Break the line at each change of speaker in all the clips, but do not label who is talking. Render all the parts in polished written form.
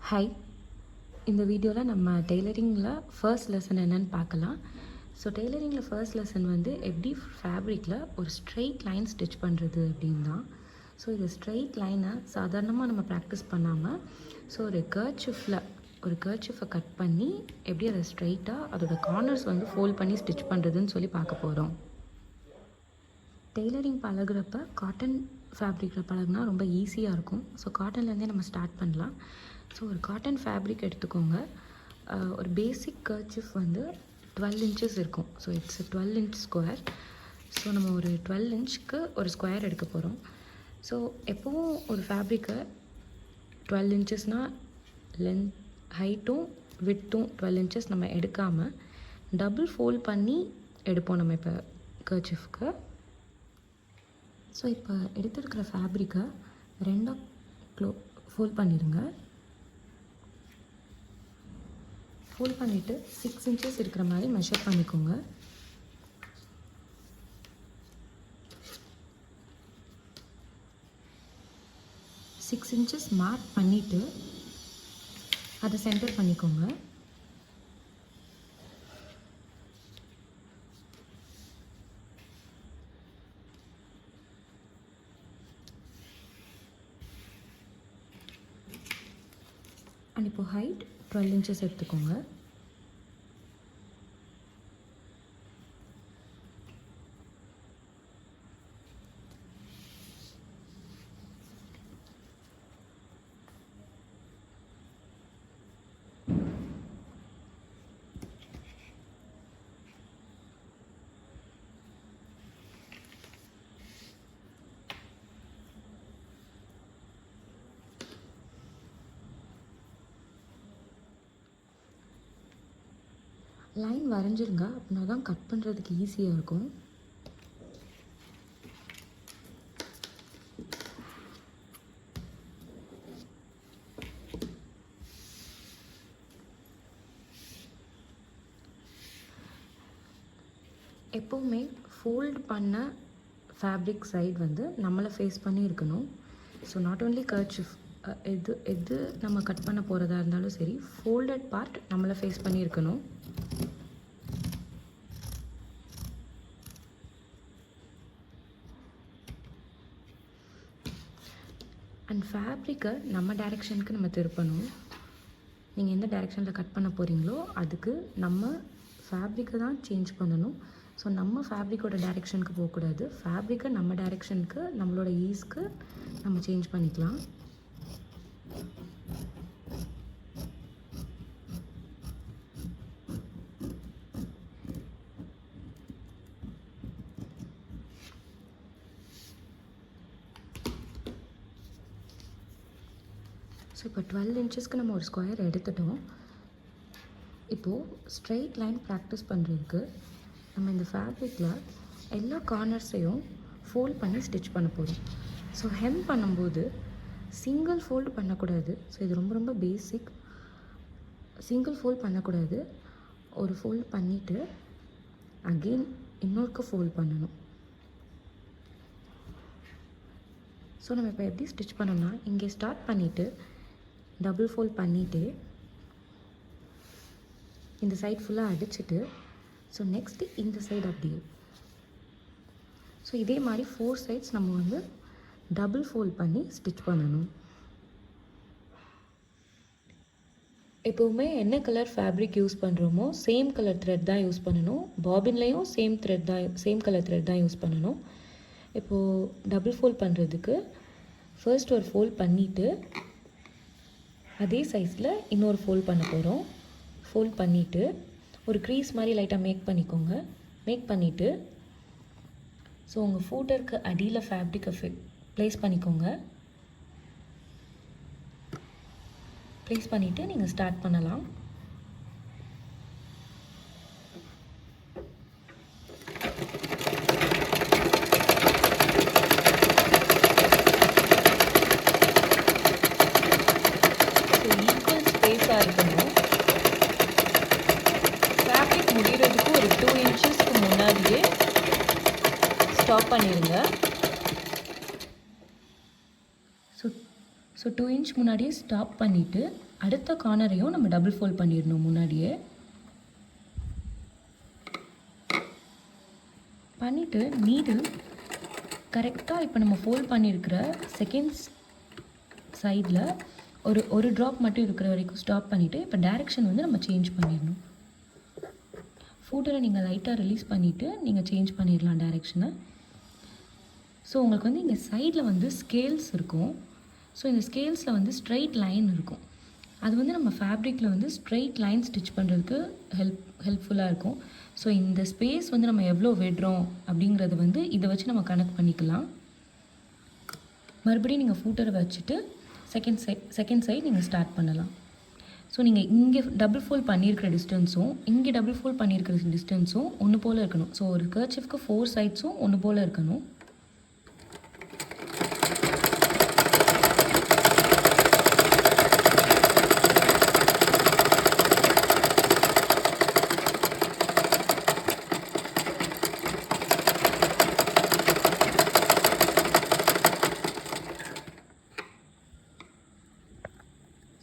Hi, இந்த வீடியோவில் நம்ம டெய்லரிங்கில் ஃபர்ஸ்ட் லெசன் என்னென்னு பார்க்கலாம். ஸோ டெய்லரிங்கில் ஃபர்ஸ்ட் லெசன் வந்து எப்படி ஃபேப்ரிக்கில் ஒரு ஸ்ட்ரெயிட் லைன் ஸ்டிச் பண்ணுறது அப்படின்னு தான். ஸோ இது ஸ்ட்ரெயிட் லைனை சாதாரணமாக நம்ம ப்ராக்டிஸ் பண்ணாமல் ஸோ ஒரு கர்ச்சிஃபை கட் பண்ணி எப்படி அதை ஸ்ட்ரெயிட்டாக அதோட கார்னர்ஸ் வந்து ஃபோல்ட் பண்ணி ஸ்டிச் பண்ணுறதுன்னு சொல்லி பார்க்க போகிறோம். டெய்லரிங் பழகுறப்ப காட்டன் ஃபேப்ரிக்கில் பழகுனா ரொம்ப ஈஸியாக இருக்கும். ஸோ காட்டன்லேருந்தே நம்ம ஸ்டார்ட் பண்ணலாம். ஸோ ஒரு காட்டன் ஃபேப்ரிக் எடுத்துக்கோங்க. ஒரு பேசிக் கர்ச்சிஃப் வந்து 12 inches இருக்கும். So it's 12 inch square. So நம்ம ஒரு 12 inchக்கு ஒரு ஸ்கொயர் எடுக்க போகிறோம். ஸோ எப்போவும் ஒரு ஃபேப்ரிக்கை 12 inchesனால் ஹைட்டும் விட்த்தும் 12 inches நம்ம எடுக்காமல் டபுள் ஃபோல்ட் பண்ணி எடுப்போம் நம்ம இப்போ கர்ச்சிஃப்க்கு. ஸோ இப்போ எடுத்துருக்கிற ஃபேப்ரிக்கை ரெண்டாக ஃபோல்ட் பண்ணிடுங்க. ஃபோல்ட் பண்ணிவிட்டு 6 inches இருக்கிற மாதிரி மெஷர் பண்ணிக்கோங்க. சிக்ஸ் இன்ச்சஸ் மார்க் பண்ணிவிட்டு அதை சென்டர் பண்ணிக்கோங்க. அண்ட் இப்போது ஹைட் 12 inches எடுத்துக்கோங்க. லைன் வரைஞ்சிருங்க, அப்படின்னா தான் கட் பண்ணுறதுக்கு ஈஸியாக இருக்கும். எப்போவுமே ஃபோல்ட் பண்ண ஃபேப்ரிக் சைடு வந்து நம்மளை ஃபேஸ் பண்ணி இருக்கணும். ஸோ நாட் ஓன்லி கர்ச்சிஃப், எது நம்ம கட் பண்ண போகிறதா இருந்தாலும் சரி, ஃபோல்டட் பார்ட் நம்மளை ஃபேஸ் பண்ணி இருக்கணும். அண்ட் ஃபேப்ரிக்கை நம்ம டைரெக்ஷனுக்கு நம்ம திருப்பணும். நீங்கள் எந்த டைரெக்ஷனில் கட் பண்ண போகிறீங்களோ அதுக்கு நம்ம ஃபேப்ரிக்கை தான் சேஞ்ச் பண்ணணும். ஸோ நம்ம ஃபேப்ரிக்கோட டைரெக்ஷனுக்கு போகக்கூடாது. ஃபேப்ரிக்கை நம்ம டைரெக்ஷனுக்கு நம்மளோட ஈஸ்க்கு நம்ம சேஞ்ச் பண்ணிக்கலாம். ஸோ இப்போ 12 inchesக்கு நம்ம ஒரு ஸ்கொயர் எடுத்துட்டோம். இப்போது ஸ்ட்ரெயிட் லைன் ப்ராக்டிஸ் பண்ணுறதுக்கு நம்ம இந்த ஃபேப்ரிக்கில் எல்லா கார்னர்ஸையும் ஃபோல்ட் பண்ணி ஸ்டிச் பண்ண போகிறோம். ஸோ ஹெம் பண்ணும்போது சிங்கிள் ஃபோல்டு பண்ணக்கூடாது. ஸோ இது ரொம்ப ரொம்ப பேசிக். சிங்கிள் ஃபோல்ட் பண்ணக்கூடாது. ஒரு ஃபோல்ட் பண்ணிவிட்டு அகெயின் இன்னொருக்கு ஃபோல்ட் பண்ணணும். ஸோ நம்ம இப்போ எப்படி ஸ்டிச் பண்ணோம்னா, இங்கே ஸ்டார்ட் பண்ணிவிட்டு டபுள் ஃபோல்ட் பண்ணிவிட்டு இந்த சைட் ஃபுல்லாக அடிச்சுட்டு ஸோ நெக்ஸ்ட்டு இந்த சைடு அப்படியே. ஸோ இதே மாதிரி 4 sides நம்ம வந்து டபுள் ஃபோல்ட் பண்ணி ஸ்டிச் பண்ணணும். எப்போவுமே என்ன கலர் ஃபேப்ரிக் யூஸ் பண்ணுறோமோ சேம் கலர் த்ரெட் தான் யூஸ் பண்ணணும். பாபின்லேயும் சேம் கலர் த்ரெட் தான் யூஸ் பண்ணணும். இப்போது டபுள் ஃபோல்ட் பண்ணுறதுக்கு ஃபர்ஸ்ட் ஒரு ஃபோல்ட் பண்ணிவிட்டு அதே சைஸில் இன்னொரு ஃபோல்ட் பண்ண போகிறோம். ஃபோல்ட் பண்ணிவிட்டு ஒரு க்ரீஸ் மாதிரி லைட்டாக மேக் பண்ணிக்கோங்க. மேக் பண்ணிவிட்டு ஸோ உங்கள் ஃபூட்டருக்கு அடியில் ஃபேப்ரிக்கை ப்ளேஸ் பண்ணிக்கோங்க. ப்ளேஸ் பண்ணிவிட்டு நீங்கள் ஸ்டார்ட் பண்ணலாம். இருக்கணும். ஃபேப்ரிக் முடிகிறதுக்கு ஒரு 2 inchesக்கு முன்னாடியே ஸ்டாப் பண்ணிடுங்க. ஸோ 2 inch முன்னாடியே ஸ்டாப் பண்ணிவிட்டு அடுத்த கார்னரையும் நம்ம டபுள் ஃபோல்ட் பண்ணிடணும் முன்னாடியே. பண்ணிவிட்டு நீடில் கரெக்டாக இப்போ நம்ம ஃபோல்ட் பண்ணியிருக்கிற செகண்ட்ஸ் சைடில் ஒரு ட்ராப் மட்டும் இருக்கிற வரைக்கும் ஸ்டாப் பண்ணிவிட்டு இப்போ டைரெக்ஷன் வந்து நம்ம சேஞ்ச் பண்ணிடணும். ஃபூட்டரை நீங்கள் லைட்டாக ரிலீஸ் பண்ணிவிட்டு நீங்கள் சேஞ்ச் பண்ணிடலாம் டைரெக்ஷனை. ஸோ உங்களுக்கு வந்து இங்கே சைடில் வந்து ஸ்கேல்ஸ் இருக்கும். ஸோ இந்த ஸ்கேல்ஸில் வந்து ஸ்ட்ரைட் லைன் இருக்கும். அது வந்து நம்ம ஃபேப்ரிக்கில் வந்து ஸ்ட்ரைட் லைன் ஸ்டிச் பண்ணுறதுக்கு ஹெல்ப்ஃபுல்லாக இருக்கும். ஸோ இந்த ஸ்பேஸ் வந்து நம்ம எவ்வளோ விடுறோம் அப்படிங்கிறது வந்து இதை வச்சு நம்ம கனெக்ட் பண்ணிக்கலாம். மறுபடியும் நீங்கள் ஃபூட்டரை வச்சுட்டு செகண்ட் சைட் நீங்கள் ஸ்டார்ட் பண்ணலாம். ஸோ நீங்கள் இங்கே டபுள் ஃபோல்ட் பண்ணியிருக்கிற டிஸ்டன்ஸும் இங்கே டபுள் ஃபோல்ட் பண்ணியிருக்கிற டிஸ்டன்ஸும் ஒன்று போல் இருக்கணும். ஸோ ஒரு கர்ச்சீஃப்க்கு 4 சைட்ஸும் ஒன்று போல் இருக்கணும்.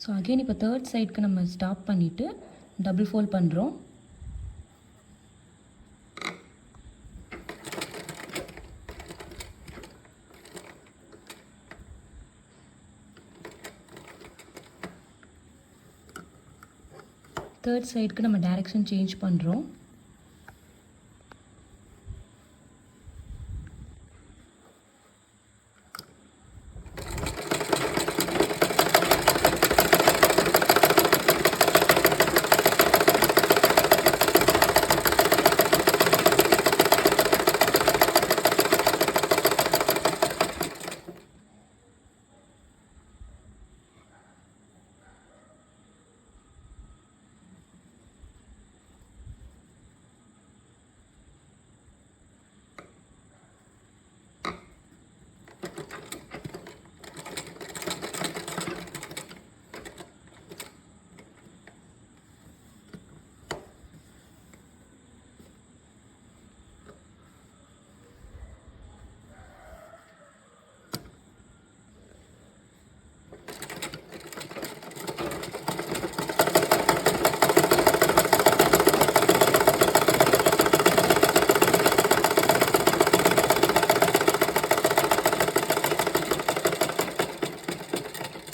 ஸோ அகெயின் இப்போ தேர்ட் சைடுக்கு நம்ம ஸ்டாப் பண்ணிவிட்டு டபுள் ஃபோல்ட் பண்ணுறோம். தேர்ட் சைடுக்கு நம்ம டைரெக்ஷன் சேஞ்ச் பண்ணுறோம்.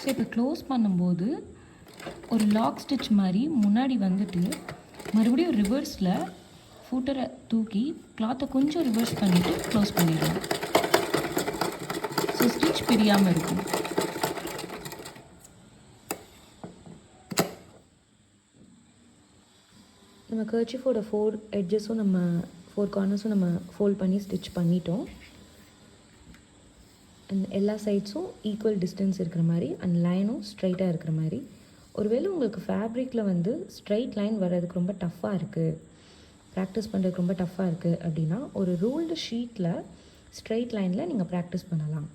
ஸோ இப்போ க்ளோஸ் பண்ணும்போது ஒரு லாக் ஸ்டிச் மாதிரி முன்னாடி வந்துட்டு மறுபடியும் ரிவர்ஸில் ஃபூட்டரை தூக்கி கிளாத்தை கொஞ்சம் ரிவர்ஸ் பண்ணிவிட்டு க்ளோஸ் பண்ணிடலாம். ஸோ ஸ்டிச் பிரியாமல் இருக்கும். நம்ம கர்ச்சீஃபோட 4 எட்ஜஸும் நம்ம 4 கார்னர்ஸும் நம்ம ஃபோல்ட் பண்ணி ஸ்டிச் பண்ணிட்டோம். அண்ட் எல்லா சைட்ஸும் ஈக்குவல் டிஸ்டன்ஸ் இருக்கிற மாதிரி அண்ட் லைனும் ஸ்ட்ரைட்டாக இருக்கிற மாதிரி. ஒருவேளை உங்களுக்கு ஃபேப்ரிக்கில் வந்து ஸ்ட்ரைட் லைன் வர்றதுக்கு ரொம்ப டஃப்பாக இருக்குது, ப்ராக்டிஸ் பண்ணுறதுக்கு ரொம்ப டஃப்பாக இருக்குது அப்படின்னா ஒரு ரூல்டு ஷீட்டில் ஸ்ட்ரைட் லைனில் நீங்கள் ப்ராக்டிஸ் பண்ணலாம்.